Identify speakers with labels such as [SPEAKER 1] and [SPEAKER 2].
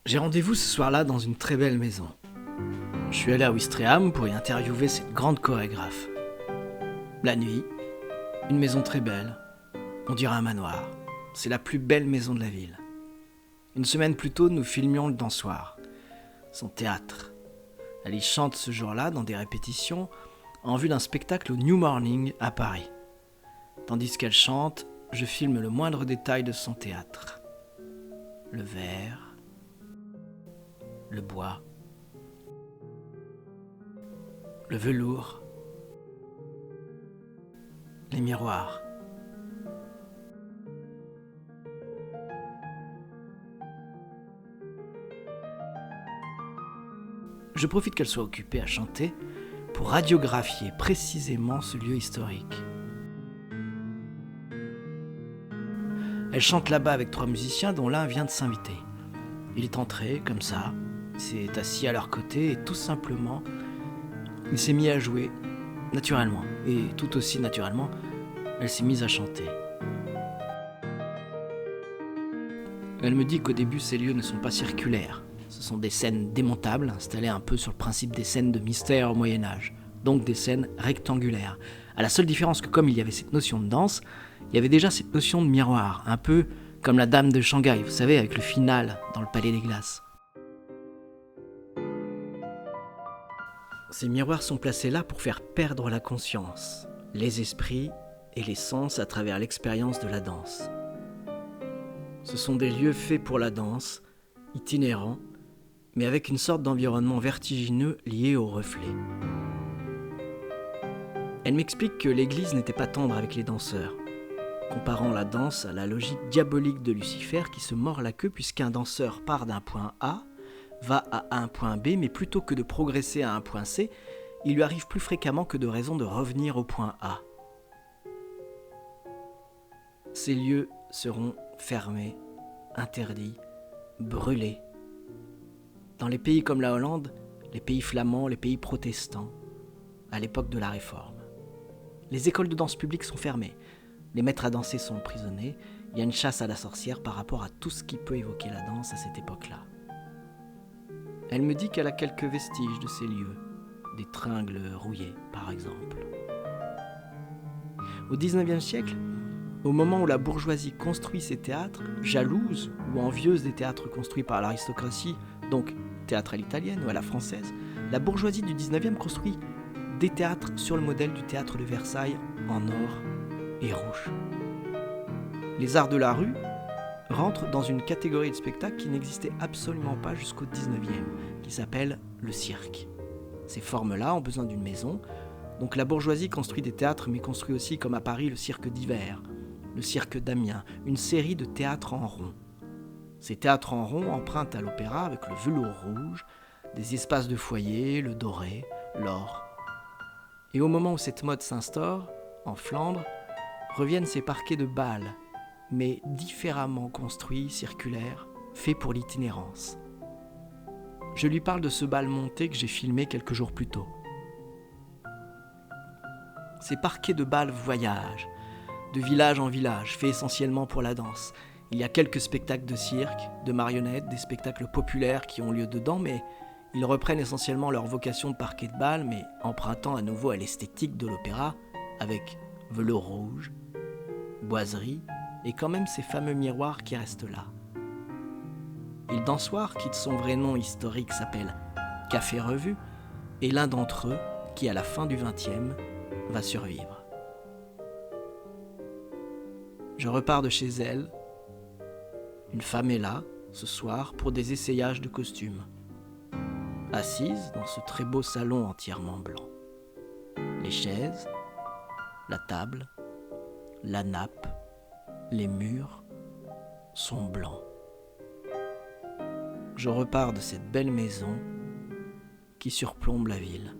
[SPEAKER 1] J'ai rendez-vous ce soir-là dans une très belle maison. Je suis allé à Ouistreham pour y interviewer cette grande chorégraphe. La nuit, une maison très belle, on dirait un manoir. C'est la plus belle maison de la ville. Une semaine plus tôt, nous filmions le dansoir, son théâtre. Elle y chante ce jour-là dans des répétitions en vue d'un spectacle au New Morning à Paris. Tandis qu'elle chante, je filme le moindre détail de son théâtre. Le verre, le bois, le velours, les miroirs. Je profite qu'elle soit occupée à chanter pour radiographier précisément ce lieu historique. Elle chante là-bas avec 3 musiciens dont l'un vient de s'inviter. Il est entré comme ça, s'est assis à leur côté et tout simplement, il s'est mis à jouer naturellement. Et tout aussi naturellement, elle s'est mise à chanter. Elle me dit qu'au début, ces lieux ne sont pas circulaires. Ce sont des scènes démontables, installées un peu sur le principe des scènes de mystère au Moyen-Âge. Donc des scènes rectangulaires. À la seule différence que comme il y avait cette notion de danse, il y avait déjà cette notion de miroir, un peu comme la Dame de Shanghai, vous savez, avec le final dans le Palais des Glaces. Ces miroirs sont placés là pour faire perdre la conscience, les esprits et les sens à travers l'expérience de la danse. Ce sont des lieux faits pour la danse, itinérants, mais avec une sorte d'environnement vertigineux lié aux reflets. Elle m'explique que l'Église n'était pas tendre avec les danseurs, comparant la danse à la logique diabolique de Lucifer qui se mord la queue puisqu'un danseur part d'un point A, va à un point B, mais plutôt que de progresser à un point C, il lui arrive plus fréquemment que de raison de revenir au point A. Ces lieux seront fermés, interdits, brûlés. Dans les pays comme la Hollande, les pays flamands, les pays protestants, à l'époque de la Réforme. Les écoles de danse publiques sont fermées, les maîtres à danser sont emprisonnés, il y a une chasse à la sorcière par rapport à tout ce qui peut évoquer la danse à cette époque-là. Elle me dit qu'elle a quelques vestiges de ces lieux, des tringles rouillées par exemple. Au XIXe siècle, au moment où la bourgeoisie construit ses théâtres, jalouse ou envieuse des théâtres construits par l'aristocratie, donc théâtre à l'italienne ou à la française, la bourgeoisie du XIXe construit des théâtres sur le modèle du théâtre de Versailles en or et rouge. Les arts de la rue rentrent dans une catégorie de spectacle qui n'existait absolument pas jusqu'au XIXe, qui s'appelle le cirque. Ces formes-là ont besoin d'une maison, donc la bourgeoisie construit des théâtres, mais construit aussi, comme à Paris, le cirque d'hiver, le cirque d'Amiens, une série de théâtres en rond. Ces théâtres en rond empruntent à l'opéra avec le velours rouge, des espaces de foyer, le doré, l'or. Et au moment où cette mode s'instaure, en Flandre, reviennent ces parquets de bal, mais différemment construits, circulaires, faits pour l'itinérance. Je lui parle de ce bal monté que j'ai filmé quelques jours plus tôt. Ces parquets de bal voyagent, de village en village, faits essentiellement pour la danse. Il y a quelques spectacles de cirque, de marionnettes, des spectacles populaires qui ont lieu dedans, mais ils reprennent essentiellement leur vocation de parquet de bal, mais empruntant à nouveau à l'esthétique de l'opéra, avec velours rouge, boiserie, et quand même ces fameux miroirs qui restent là. Et le dansoir, qui de son vrai nom historique s'appelle Café Revue, est l'un d'entre eux qui, à la fin du XXe, va survivre. Je repars de chez elle. Une femme est là, ce soir, pour des essayages de costumes. Assise dans ce très beau salon entièrement blanc. Les chaises, la table, la nappe, les murs sont blancs. Je repars de cette belle maison qui surplombe la ville.